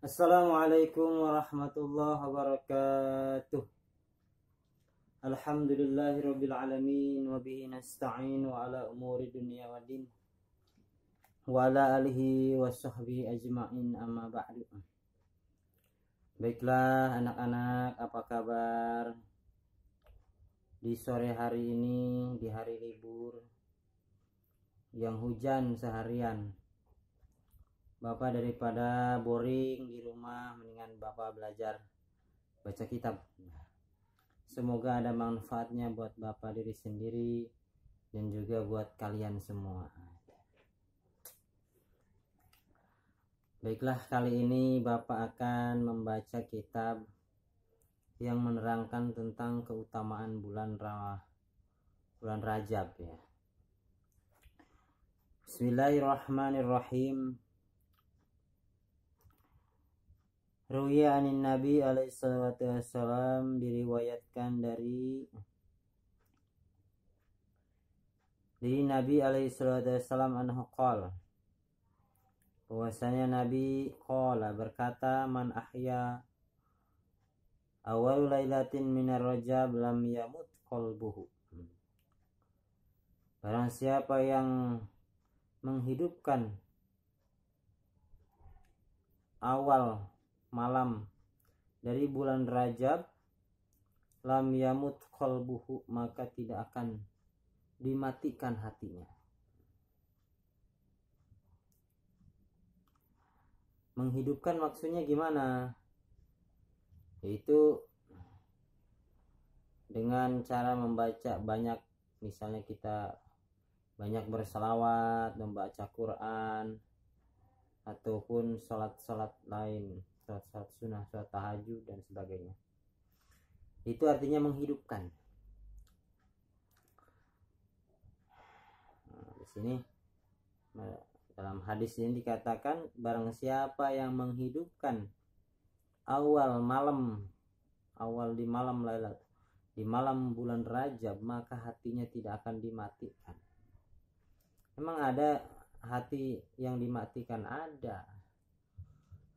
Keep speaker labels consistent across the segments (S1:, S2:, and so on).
S1: Assalamualaikum warahmatullahi wabarakatuh. Alhamdulillahirabbil alamin wa bihi nasta'in wa ala umuri dunya waddin wa ala alihi wa sahbihi ajma'in amma ba'du. Baiklah anak-anak, apa kabar di sore hari ini, di hari libur yang hujan seharian? Bapak daripada boring di rumah, mendingan Bapak belajar baca kitab. Semoga ada manfaatnya buat Bapak diri sendiri dan juga buat kalian semua. Baiklah, kali ini Bapak akan membaca kitab yang menerangkan tentang keutamaan bulan Rajab ya. Bismillahirrahmanirrahim. Ruwiya anin Nabi alaihi salatu wassalam, diriwayatkan dari Nabi alaihi salatu wassalam anhu qala, bahwasanya Nabi qala berkata, man ahya awal lailatin minar rajab lam yamut qalbuhu. Barang siapa yang menghidupkan awal malam dari bulan Rajab, lam yamut qalbuhu, maka tidak akan dimatikan hatinya. Menghidupkan maksudnya gimana? Yaitu dengan cara membaca banyak, misalnya kita banyak berselawat, membaca Quran, ataupun salat-salat lain, salat sunnah, salat tahajud dan sebagainya. Itu artinya menghidupkan. Di sini dalam hadis ini dikatakan, barang siapa yang menghidupkan awal di malam lailat, di malam bulan Rajab, maka hatinya tidak akan dimatikan. Memang ada hati yang dimatikan, ada.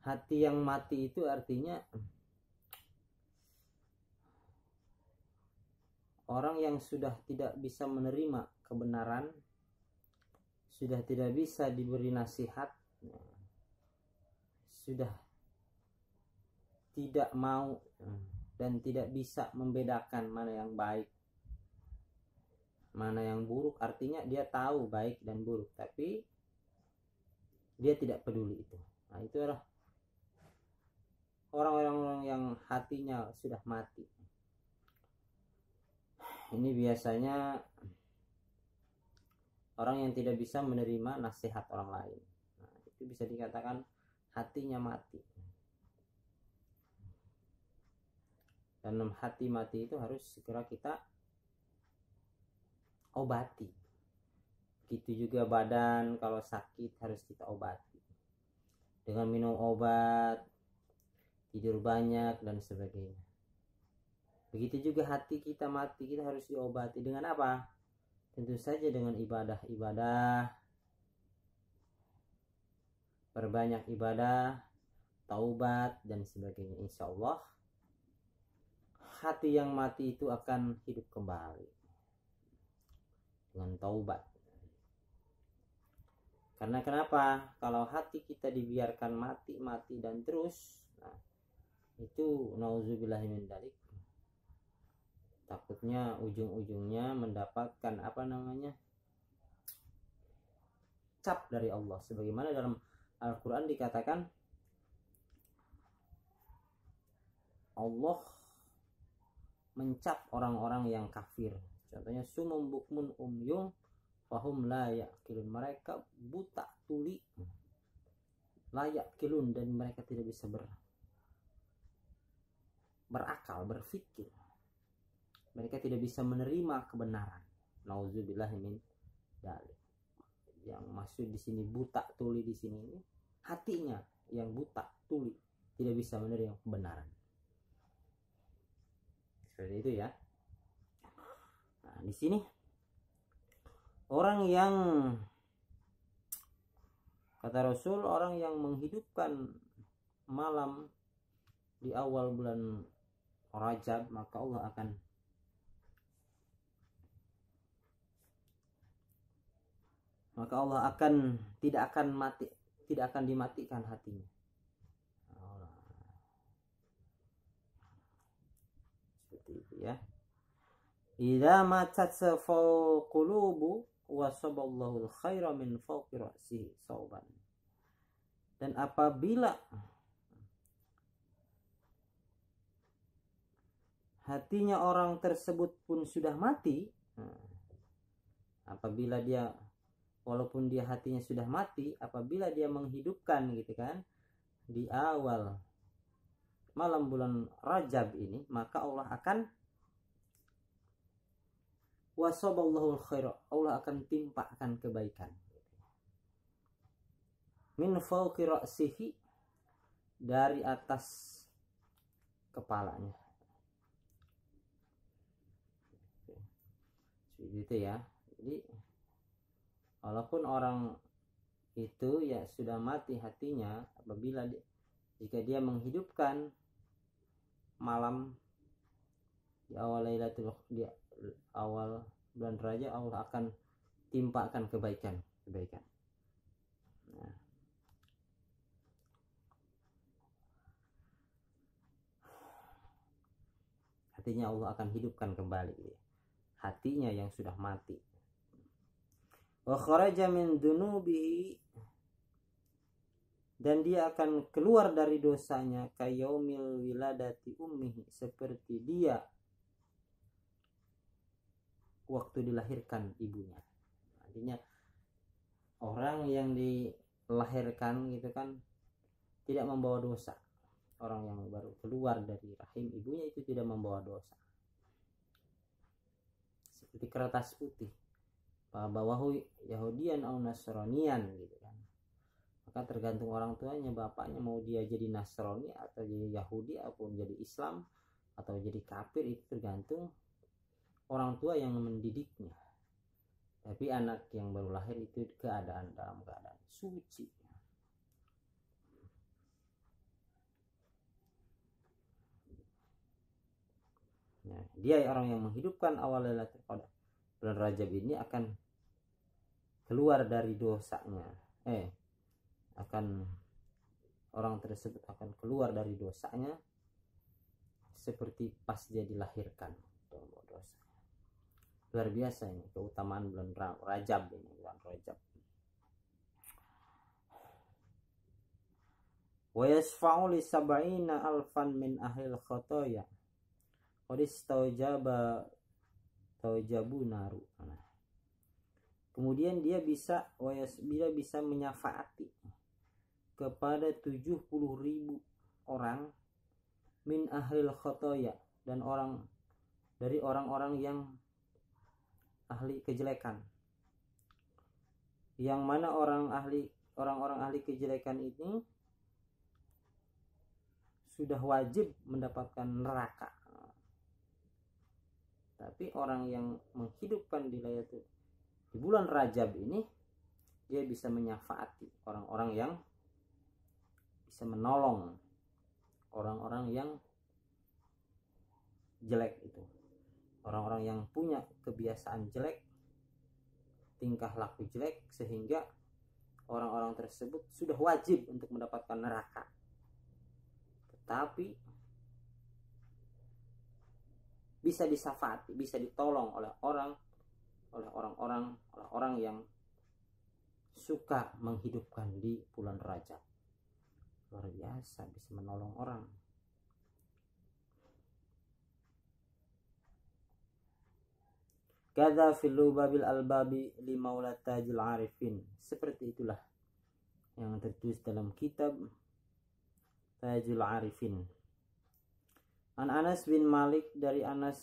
S1: Hati yang mati itu artinya orang yang sudah tidak bisa menerima kebenaran, sudah tidak bisa diberi nasihat, sudah tidak mau dan tidak bisa membedakan mana yang baik, mana yang buruk. Artinya dia tahu baik dan buruk, tapi dia tidak peduli itu. Nah, itu adalah orang-orang yang hatinya sudah mati. Ini biasanya orang yang tidak bisa menerima nasihat orang lain. Nah, itu bisa dikatakan hatinya mati. Dan hati mati itu harus segera kita obati. Begitu juga badan kalau sakit harus kita obati dengan minum obat, tidur banyak dan sebagainya. Begitu juga hati kita mati, kita harus diobati dengan apa? Tentu saja dengan ibadah-ibadah, perbanyak ibadah, taubat dan sebagainya. Insya Allah hati yang mati itu akan hidup kembali dengan taubat. Karena kenapa? Kalau hati kita dibiarkan mati dan terus, nah, itu nauzubillahi min dzalik, takutnya ujung-ujungnya mendapatkan cap dari Allah. Sebagaimana dalam Al-Quran dikatakan, Allah mencap orang-orang yang kafir. Contohnya sumum bukmun umyum fahum la yaqilun, mereka buta tuli, la yaqilun, dan mereka tidak bisa berakal, berpikir. Mereka tidak bisa menerima kebenaran. Nauzubillahi min dzalik. Yang maksud di sini buta tuli di sini ini hatinya yang buta tuli, tidak bisa menerima kebenaran. Seperti itu ya. Nah, di sini orang yang, kata Rasul, orang yang menghidupkan malam di awal bulan Rajab, maka Allah akan tidak akan dimatikan hatinya. Seperti itu ya. Idza matat qulubu wasaballahu al-khaira min fawqi ra'sihi sauban. Dan apabila hatinya orang tersebut pun sudah mati, apabila dia, walaupun dia hatinya sudah mati, apabila dia menghidupkan gitu kan di awal malam bulan Rajab ini, maka Allah akan wasaballahu al-khaira, Allah akan timpakan kebaikan min fawqi ra'sihi, dari atas kepalanya. Gitu ya. Jadi walaupun orang itu ya sudah mati hatinya, apabila jika dia menghidupkan malam di awal bulan Rajab, Allah akan timpakan kebaikan. Nah. Hatinya Allah akan hidupkan kembali hatinya yang sudah mati. Wa kharaja min dunubihi, dan dia akan keluar dari dosanya kayaumil wiladati ummihi, seperti dia waktu dilahirkan ibunya. Artinya orang yang dilahirkan gitu kan tidak membawa dosa. Orang yang baru keluar dari rahim ibunya itu tidak membawa dosa. Seperti kertas putih, bawahu Yahudian atau Nasranian gitu kan. Maka tergantung orang tuanya, bapaknya mau dia jadi Nasrani atau jadi Yahudi ataupun jadi Islam atau jadi kafir, itu tergantung orang tua yang mendidiknya. Tapi anak yang baru lahir itu dalam keadaan suci. Nah, dia orang yang menghidupkan awal Lailatul Qadar bulan Rajab ini akan keluar dari dosanya. Orang tersebut akan keluar dari dosanya seperti pas dia dilahirkan. Dosa. Luar biasa ini keutamaan bulan Rajab ini, bulan Rajab. Wa yasfa'u li sab'ina alfan min ahlil khotoya qadis taujabu naru. Kemudian dia bisa menyafaati kepada 70.000 orang min ahlil khotoya, dan dari orang-orang yang ahli kejelekan. Yang mana orang-orang ahli kejelekan ini sudah wajib mendapatkan neraka. Tapi orang yang menghidupkan di bulan Rajab ini, dia bisa menyafaati orang-orang yang bisa menolong orang-orang yang jelek itu. Orang-orang yang punya kebiasaan jelek, tingkah laku jelek, sehingga orang-orang tersebut sudah wajib untuk mendapatkan neraka. Tetapi bisa disafaati, bisa ditolong oleh orang yang suka menghidupkan di bulan Rajab. Luar biasa, bisa menolong orang. Kadza fil babil albabi li maula tajil arifin. Seperti itulah yang tertulis dalam kitab Tajul Arifin. An Anas bin Malik, dari Anas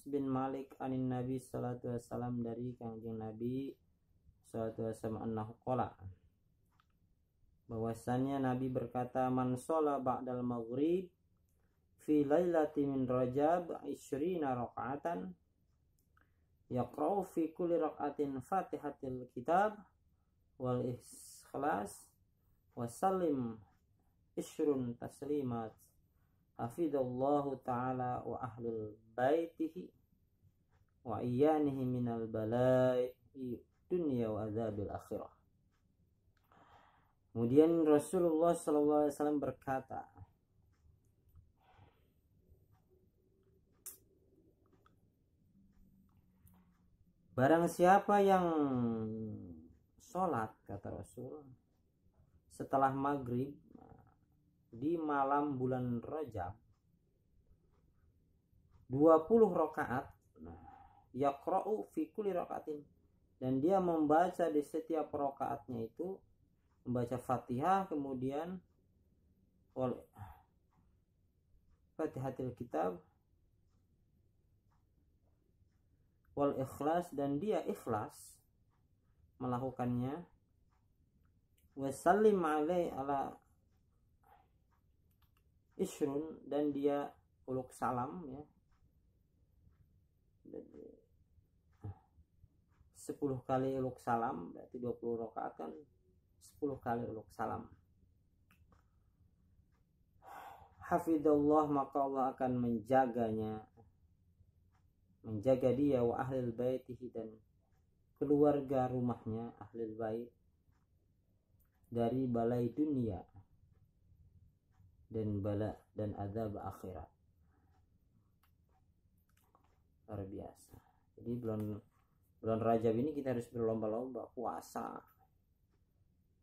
S1: bin Malik anin Nabi sallallahu alaihi wasallam, dari kanjeng Nabi sallallahu alaihi wasallam annahu qala, bahwasannya Nabi berkata, man sholla ba'dal maghrib fi lailati min Rajab 20 rakaatan yaqra'u fi kulli raka'atin Fatihatil kitab wal ikhlas wa sallim ishrun taslimat hafidallahu ta'ala wa ahlul baitihi wa iyanihi minal balai dunya wa azabil akhirah. Kemudian Rasulullah SAW berkata, barang siapa yang sholat, kata Rasul, setelah maghrib di malam bulan Rajab 20 rakaat, yaqra'u fi kulli rakaatin, dan dia membaca di setiap rakaatnya itu membaca Fatihah, kemudian Fatihatul Kitab wal ikhlas, dan dia ikhlas melakukannya, wasallim ala ishrun, dan dia uluk salam, ya, 10 kali uluk salam, berarti 20 rakaat kan 10 kali uluk salam. Hafidallah, maka Allah akan menjaga dia, wa ahlil baitihi, dan keluarga rumahnya, ahlil bait, dari balai dunia dan bala dan azab akhirat. Luar biasa. Jadi bulan Rajab ini kita harus berlomba-lomba puasa,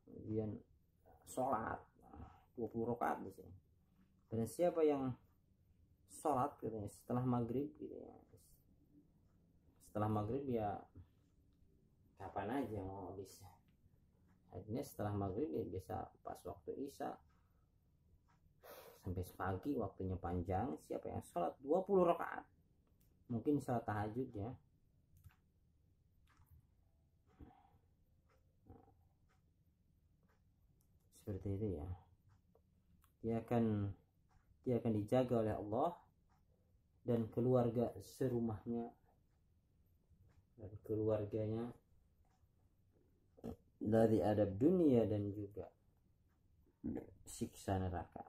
S1: kemudian sholat 20 rakaat di sini. Dan siapa yang sholat gitu, setelah maghrib gitu ya, setelah maghrib ya kapan aja mau bisa. Akhirnya setelah maghrib ya bisa pas waktu isya sampai pagi, waktunya panjang. Siapa yang sholat 20 rakaat, mungkin sholat tahajud ya, seperti itu ya, dia akan dijaga oleh Allah dan keluarga serumahnya dan keluarganya dari adab dunia dan juga siksa neraka.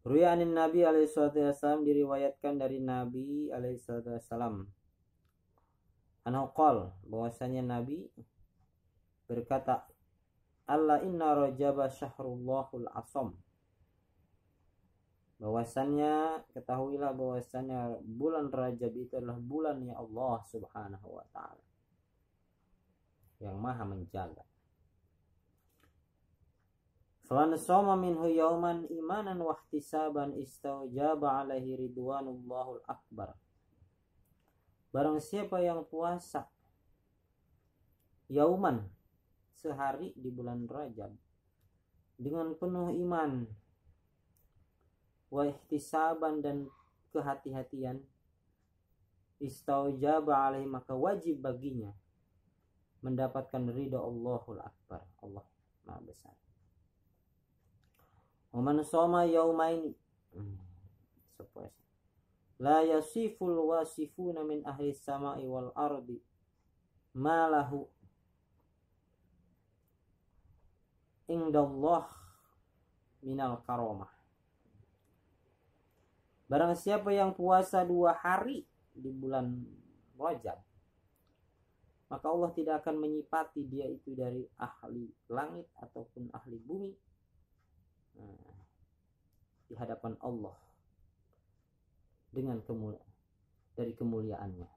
S1: Ruyanin Nabi alaihissalam, diriwayatkan dari Nabi alaihissalam, anaqal, bahwasanya Nabi berkata, Allah inna rajaba syahrullahul asam, bahwasannya ketahuilah bahwasannya bulan Rajab itu adalah bulannya Allah Subhanahu wa ta'ala yang maha menjaga. Faman shoma minhu yauman imanan wa ihtisaban istaujaba alaihi ridwanullahul akbar. Barang siapa yang puasa yauman, sehari di bulan Rajab, dengan penuh iman, wa ihtisaban, dan kehati-hatian, istaujaba alaihi, maka wajib baginya mendapatkan ridha Allahul akbar, Allah maha besar. Wa man shoma yaumaini la yasiful wasifuna min ahli samai wal ardi ma lahu indallah minal karamah. Barang siapa yang puasa 2 hari di bulan Rajab, maka Allah tidak akan menyipati dia itu dari ahli langit ataupun ahli bumi di hadapan Allah dengan dari kemuliaannya.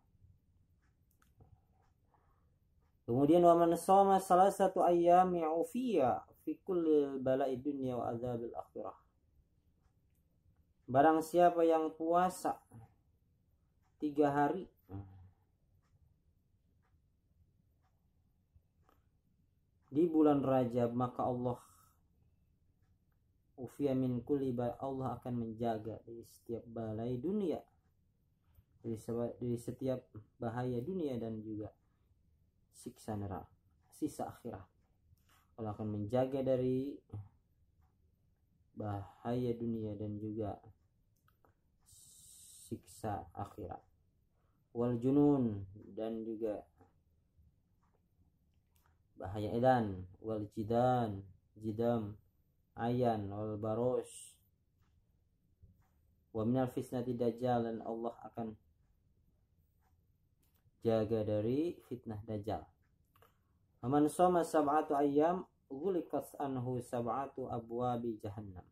S1: Kemudian wa man shoma salasatu ayyami ufiya fi kulli bala'i dunya wa azabil akhirah. Barang siapa yang puasa 3 hari di bulan Rajab, maka Allah ufiya min kulli, Allah akan menjaga dari setiap balai dunia, dari setiap bahaya dunia dan juga siksa neraka, sisa akhirat. Allah akan menjaga dari bahaya dunia dan juga siksa akhirat. Wal junun, dan juga bahaya edan, wal jidam, ayan wal barosh wa minal fitnati dajjal, dan Allah akan jaga dari fitnah dajjal. Man shoma sab'atu ayyam ghuliqat anhu sab'atu abwabi jahannam.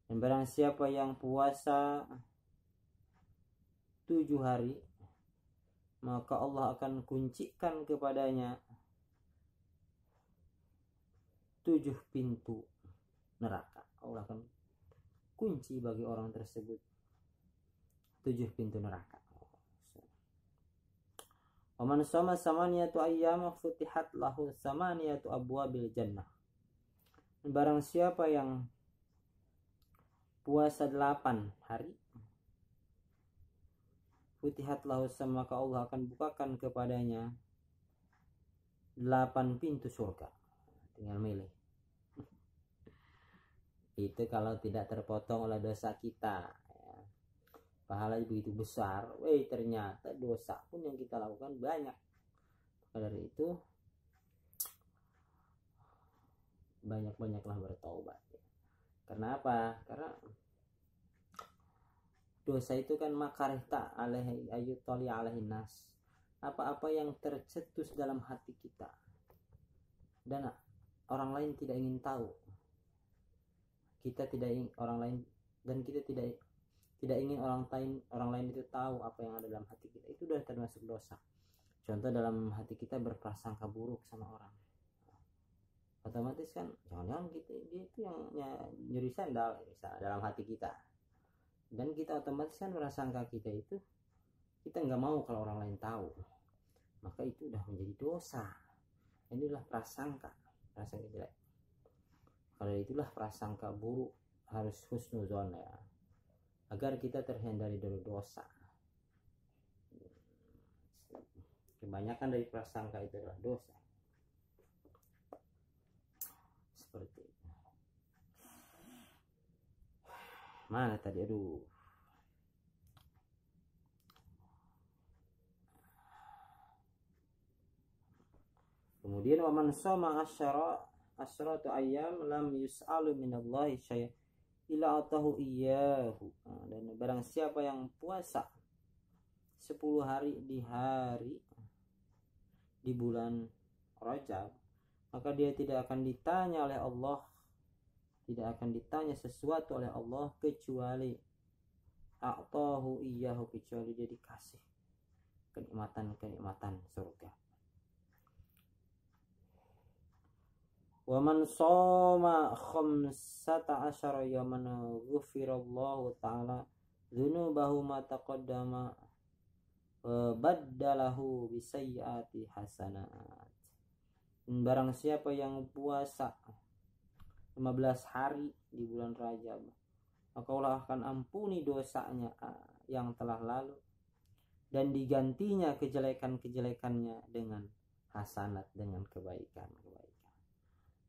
S1: Dan barang siapa yang puasa 7 hari, maka Allah akan kuncikan kepadanya 7 pintu neraka. Allah akan kunci bagi orang tersebut 7 pintu neraka. Waman shoma samaniyatu ayyam futihat lahu samaniyatu abwabil jannah. Barang siapa yang puasa 8 hari, futihat lahu, maka Allah akan bukakan kepadanya 8 pintu surga. Tinggal milih. Itu kalau tidak terpotong oleh dosa kita. Pahala begitu besar, ternyata dosa pun yang kita lakukan banyak. Maka dari itu banyak-banyaklah bertaubat. Karena apa? Karena dosa itu kan makarihta alaihi ayyutali alaihin nas. Apa-apa yang tercetus dalam hati kita dan orang lain tidak ingin tahu. Kita tidak ingin orang lain, dan kita tidak ingin orang lain itu tahu apa yang ada dalam hati kita. Itu sudah termasuk dosa. Contoh, dalam hati kita berprasangka buruk sama orang, otomatis kan jangan-jangan dia itu yang nyuri sandal misalnya dalam hati kita, dan kita otomatis kan prasangka kita itu kita nggak mau kalau orang lain tahu, maka itu udah menjadi dosa. Inilah prasangka jelek. Kalau itulah prasangka buruk, harus husnuzon ya, agar kita terhindari dari dosa. Kebanyakan dari prasangka itu adalah dosa. Seperti itu. Mana tadi? Aduh. Kemudian waman shoma asyratu ayyam lam yus'alu minallahi syai'a ila atahu iyyahu. Dan barang siapa yang puasa 10 hari di bulan Rajab, maka dia tidak akan ditanya oleh Allah, tidak akan ditanya sesuatu oleh Allah kecuali atahu iyyahu, kecuali dia dikasih kenikmatan surga. Wa man shoma khamsata asyara yawman ghufirallahu ta'ala dzunubahu ma taqaddama wa baddalahu bisayyiati hasanat. Barang siapa yang puasa 15 hari di bulan Rajab, maka Allah akan ampuni dosanya yang telah lalu dan digantinya kejelekan-kejelekannya dengan hasanat, dengan kebaikan.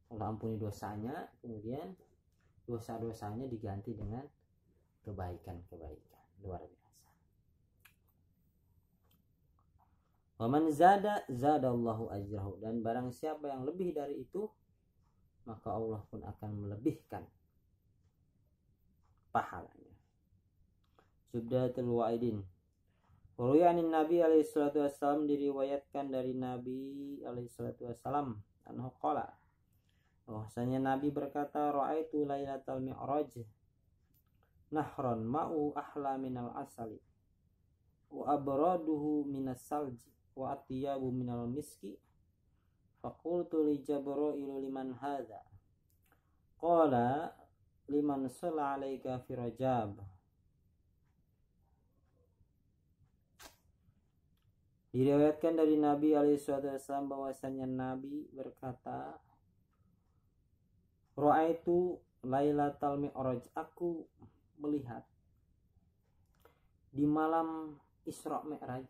S1: Allah ampuni dosanya, kemudian dosa-dosanya diganti dengan kebaikan. Luar biasa. Wa man zadallahu ajrahu. Dan barang siapa yang lebih dari itu, maka Allah pun akan melebihkan pahalanya. Subdatul Wa'idin. Waruyanin Nabi alaihi salatu wassalam, diriwayatkan dari Nabi alaihi salatu wassalam, anhu qala, bahwasanya Nabi berkata, ra'aitu lailatal mi'raj nahran ma'u ahla minal asali wa abraduhu minas salji wa atyabu minal miski. Faqultu li Jibril liman hadza? Qala liman shalla 'alaika fi Rajab. Diriwayatkan dari Nabi alaihi wasallam bahwasanya Nabi berkata, ra'aitu lailatal mi'raj, aku melihat di malam Isra Mi'raj.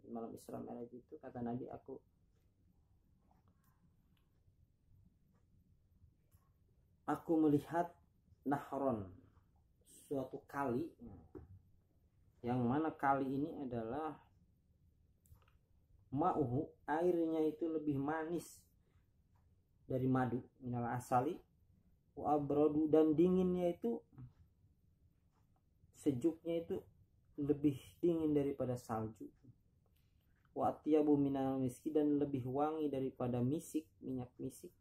S1: Di malam Isra Mi'raj itu, kata Nabi, aku melihat nahron, suatu kali, yang mana kali ini adalah ma'uhu, airnya itu lebih manis dari madu, minal asali, wa abradu, dan dinginnya itu, sejuknya itu lebih dingin daripada salju. Wa atyabu minal miski, dan lebih wangi daripada misik, minyak misik.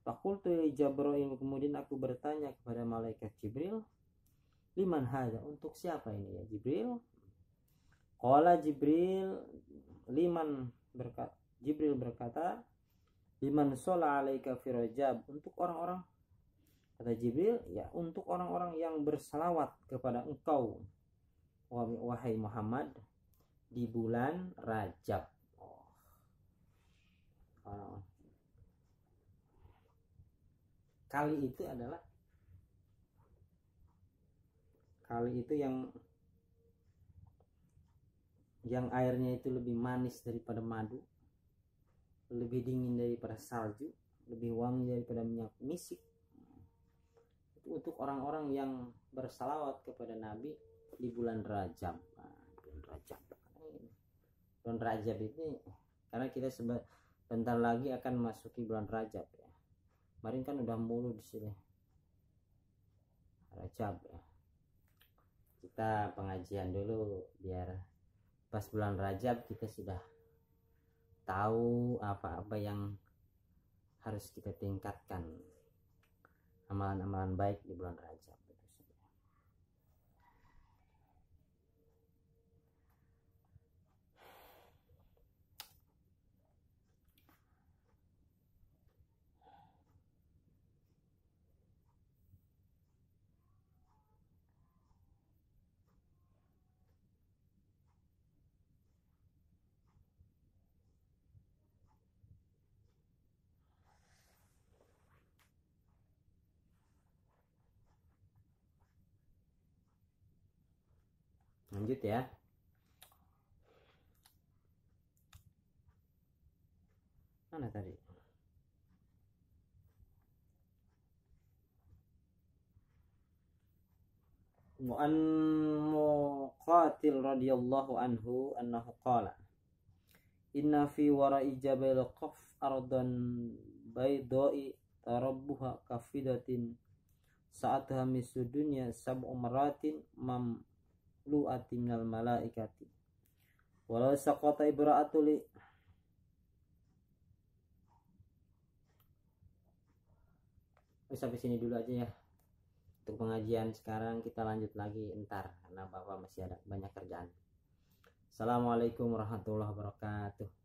S1: Faqultu li Jibril, kemudian aku bertanya kepada malaikat Jibril, liman hadza, untuk siapa ini ya Jibril? Qala Jibril, Jibril berkata, liman sholla alaika fi Rajab, untuk orang-orang, kata Jibril, ya untuk orang-orang yang bersalawat kepada engkau wahai Muhammad di bulan Rajab. Kali itu adalah yang airnya itu lebih manis daripada madu, lebih dingin daripada salju, lebih wangi daripada minyak misik. Itu untuk orang-orang yang bersalawat kepada Nabi di bulan Rajab. Bulan Rajab ini karena kita sebentar lagi akan masuki bulan Rajab ya. Kemarin kan udah mulu di sini Rajab ya. Kita pengajian dulu biar pas bulan Rajab kita sudah tahu apa-apa yang harus kita tingkatkan, amalan-amalan baik di bulan Rajab. Lanjut ya. Mana tadi? Mu'an Muqatil radhiyallahu anhu annahu qala inna fi wara'i jabal qaf ardan baydai tarabbuha kafidatin sa'atha misudunya sab'u maratin mamlu'ati minal malaikati walau saqata ibra'atu li. Sampai sini dulu aja ya untuk pengajian sekarang, kita lanjut lagi entar karena Bapak masih ada banyak kerjaan. Assalamualaikum warahmatullahi wabarakatuh.